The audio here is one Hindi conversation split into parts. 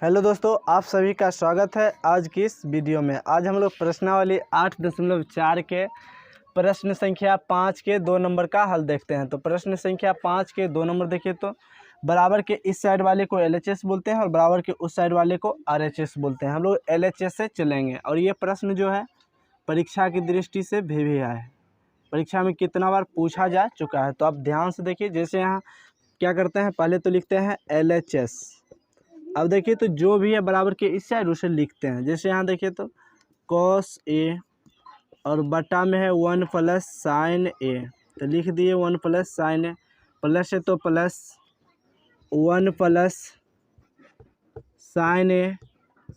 हेलो दोस्तों, आप सभी का स्वागत है आज की इस वीडियो में। आज हम लोग प्रश्नावली 8.4 के प्रश्न संख्या 5 के 2 नंबर का हल देखते हैं। तो प्रश्न संख्या 5 के 2 नंबर देखिए तो बराबर के इस साइड वाले को LHS बोलते हैं और बराबर के उस साइड वाले को RHS बोलते हैं। हम लोग LHS से चलेंगे और ये प्रश्न जो है परीक्षा की दृष्टि से भी आया है, परीक्षा में कितना बार पूछा जा चुका है। तो आप ध्यान से देखिए। जैसे यहाँ क्या करते हैं, पहले तो लिखते हैं LHS। अब देखिए तो जो भी है बराबर के इस साइड उसे लिखते हैं। जैसे यहाँ देखिए तो cos A और बटा में है 1 प्लस साइन A, तो लिख दिए 1 प्लस साइन A। प्लस है तो प्लस 1 प्लस साइन A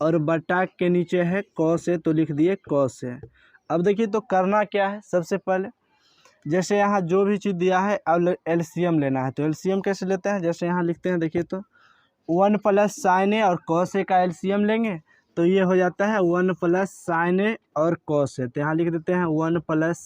और बटा के नीचे है cos A, तो लिख दिए cos A। अब देखिए तो करना क्या है, सबसे पहले जैसे यहाँ जो भी चीज़ दिया है अब LCM लेना है। तो LCM कैसे लेते हैं, जैसे यहाँ लिखते हैं देखिए तो 1 प्लस साइन A और cos A का LCM लेंगे तो ये हो जाता है 1 प्लस साइन A और cos A। तो यहाँ लिख देते हैं 1 प्लस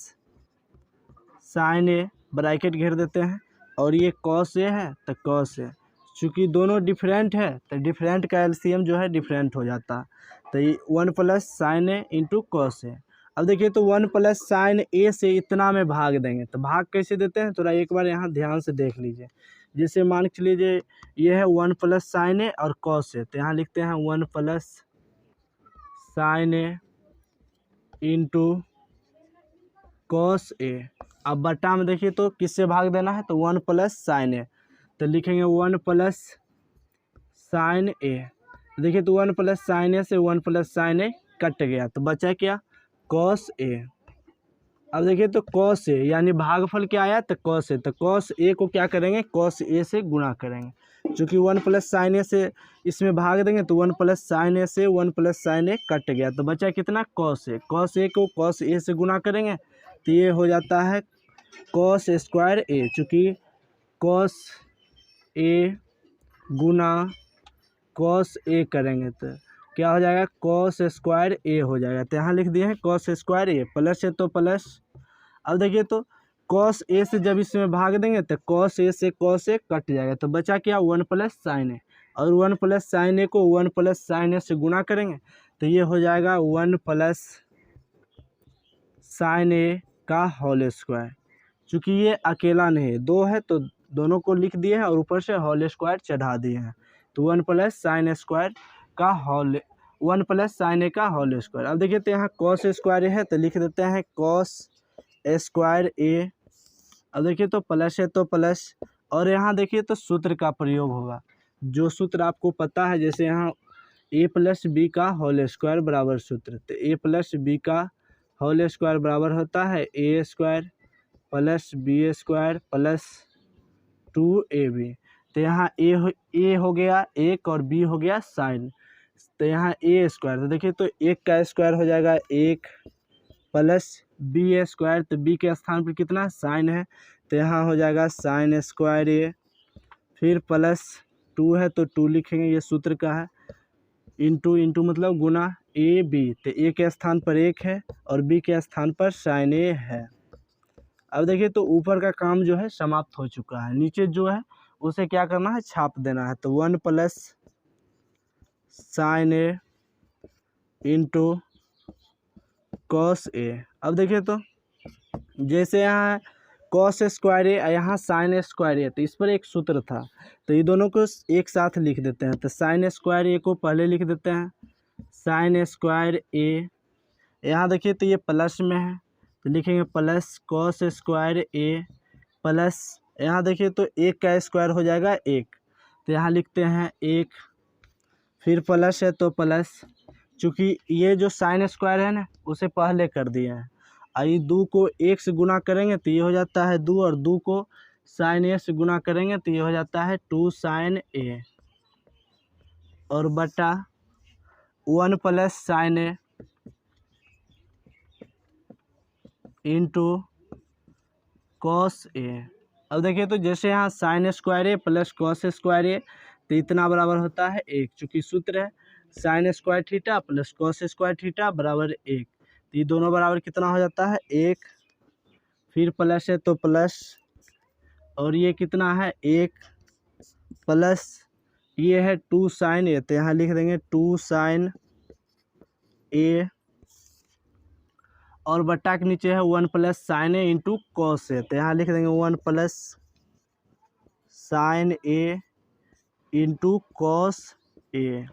साइन A, ब्रैकेट घेर देते हैं, और ये cos A है तो cos A। चूँकि दोनों डिफरेंट है तो डिफरेंट का LCM जो है डिफरेंट हो जाता है। तो ये 1 plus sign A into cos A। अब देखिए तो 1 प्लस साइन A से इतना में भाग देंगे, तो भाग कैसे देते हैं थोड़ा एक बार यहाँ ध्यान से देख लीजिए। जैसे मान के लीजिए ये है 1 प्लस साइन A और cos A, तो यहाँ लिखते हैं 1 plus sign A into cos A। अब बटा में देखिए तो किससे भाग देना है, तो 1 प्लस साइन A, तो लिखेंगे 1 प्लस साइन A। देखिए तो 1 प्लस साइन A से 1 प्लस साइन A कट गया, तो बचा क्या cos A। अब देखिए तो cos A यानी भागफल क्या आया, तो cos A। तो cos A को क्या करेंगे, cos A से गुणा करेंगे। चूँकि 1 प्लस साइन A से इसमें भाग देंगे तो 1 प्लस साइन A से 1 प्लस साइन A कट गया, तो बचा कितना cos A। cos A को cos A से गुणा करेंगे तो ये हो जाता है cos स्क्वायर A। चूँकि cos A Guna cos A करेंगे तो क्या हो जाएगा, cos स्क्वायर A हो जाएगा। तो यहाँ लिख दिए हैं cos स्क्वायर A। प्लस है तो प्लस, अब देखिए तो cos A से जब इसमें भाग देंगे तो cos A से cos A कट जाएगा, तो बचा क्या 1 प्लस साइन A, और 1 प्लस साइन A को 1 प्लस साइन A से गुणा करेंगे तो ये हो जाएगा 1 प्लस साइन A का होल स्क्वायर। चूँकि ये अकेला नहीं है, दो है तो दोनों को लिख दिए हैं और ऊपर से होल स्क्वायर चढ़ा दिए हैं, तो 1 प्लस साइन स्क्वायर का होल 1 प्लस साइन A का होल स्क्वायर। अब देखिए तो यहाँ cos स्क्वायर है तो लिख देते हैं cos स्क्वायर A। अब देखिए तो प्लस है तो प्लस, और यहाँ देखिए तो सूत्र का प्रयोग होगा, जो सूत्र आपको पता है। जैसे यहाँ A प्लस B का होल स्क्वायर बराबर सूत्र, तो A प्लस B का होल स्क्वायर बराबर होता है A square plus B square plus 2AB। तो यहाँ A हो गया 1 और B हो गया साइन, तो यहाँ A स्क्वायर, तो देखिए तो 1 का स्क्वायर हो जाएगा 1 प्लस B स्क्वायर, तो B के स्थान पर कितना साइन है तो यहाँ हो जाएगा साइन स्क्वायर A। फिर प्लस 2 है तो 2 लिखेंगे, ये सूत्र का है, इंटू मतलब गुना AB, तो A के स्थान पर 1 है और B के स्थान पर साइन A है। अब देखिए तो ऊपर का काम जो है समाप्त हो चुका है, नीचे जो है उसे क्या करना है, छाप देना है। तो 1 plus sign A into cos A। अब देखिए तो जैसे यहाँ cos स्क्वायर A यहाँ साइन स्क्वायर A, तो इस पर एक सूत्र था, तो ये दोनों को एक साथ लिख देते हैं। तो साइन स्क्वायर A को पहले लिख देते हैं साइन स्क्वायर A। यहाँ देखिए तो ये प्लस में है तो लिखेंगे plus cos square A plus, यहाँ देखिए तो 1 का स्क्वायर हो जाएगा 1, तो यहाँ लिखते हैं 1, फिर प्लस है तो प्लस, चूँकि ये जो साइन स्क्वायर है ना उसे पहले कर दिए हैं, आई 2 को 1 से गुना करेंगे तो ये हो जाता है 2, और 2 को साइन A से गुना करेंगे तो ये हो जाता है 2 साइन A, और बटा 1 plus sign A into cos A। अब देखिए तो जैसे यहाँ sine square A plus cos square A, तो इतना बराबर होता है 1, चूँकि सूत्र है sine square theta plus cos square theta बराबर 1, तो ये दोनों बराबर कितना हो जाता है 1, फिर प्लस है तो प्लस, और ये कितना है 1 प्लस ये है 2 साइन ए, तो यहाँ लिख देंगे 2 साइन ए, और बट्टा के नीचे है 1 plus sign A into cos A, तो यहाँ लिख देंगे 1 plus sign A into cos A.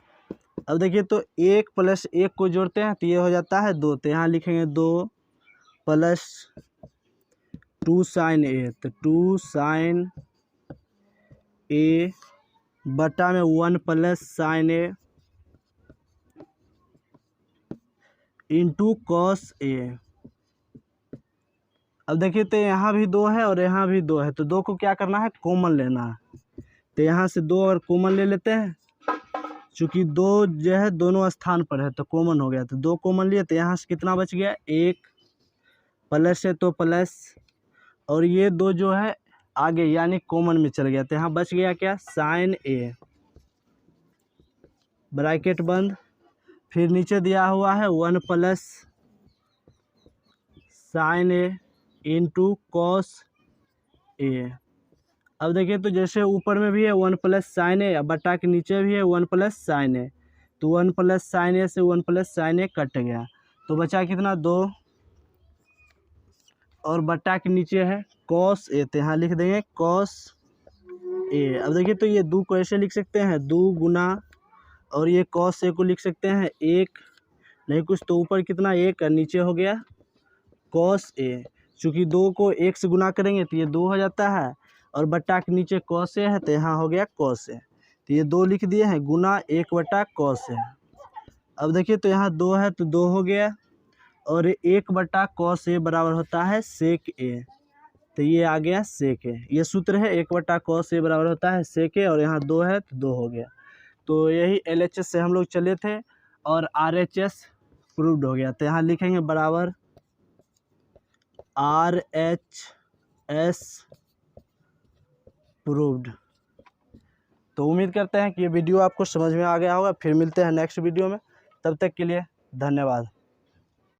अब देखिए तो 1 प्लस 1 को जोड़ते हैं तो ये हो जाता है 2, तो यहाँ लिखेंगे 2 प्लस 2 साइन ए, तो 2 साइन ए बटा में 1 plus sign A into cos A. अब देखिए तो यहाँ भी 2 है और यहाँ भी 2 है, तो 2 को क्या करना है, कॉमन लेना है। तो यहाँ से 2 और कॉमन ले लेते हैं, चूँकि 2 जो है दोनों स्थान पर है तो कॉमन हो गया, तो 2 कॉमन लिए तो यहाँ से कितना बच गया, 1 प्लस है तो प्लस, और ये 2 जो है आगे यानी कॉमन में चल गया, तो यहाँ बच गया क्या, साइन ए, ब्रैकेट बंद। फिर नीचे दिया हुआ है 1 plus sign A into cos A. अब देखिए तो जैसे ऊपर में भी है 1 प्लस साइन ए, बटा के नीचे भी है 1 प्लस साइन ए, तो 1 प्लस साइन ए से 1 प्लस साइन ए कट गया, तो बचा कितना, 2, और बटा के नीचे है कॉस ए, तो यहाँ लिख देंगे कॉस ए। अब देखिए तो ये 2 को ऐसे लिख सकते हैं 2 गुना, और ये कॉस ए को लिख सकते हैं 1, नहीं कुछ तो ऊपर कितना 1 और नीचे हो गया कॉस ए। चूँकि 2 को 1 से गुना करेंगे तो ये 2 हो जाता है, और बट्टा के नीचे कॉस ए है तो यहाँ हो गया कॉस ए, तो ये 2 लिख दिए हैं गुना 1 बटा कॉस ए। अब देखिए तो यहाँ 2 है तो 2 हो गया, और 1 बटा कॉस ए बराबर होता है सेक ए, तो ये आ गया सेक ए। ये सूत्र है 1 बटा कॉस ए बराबर होता है सेक ए, और यहाँ 2 है तो 2 हो गया। तो यही LHS से हम लोग चले थे और RHS प्रूव्ड हो गया, तो यहाँ लिखेंगे बराबर RHS प्रूव्ड। तो उम्मीद करते हैं कि ये वीडियो आपको समझ में आ गया होगा। फिर मिलते हैं नेक्स्ट वीडियो में, तब तक के लिए धन्यवाद।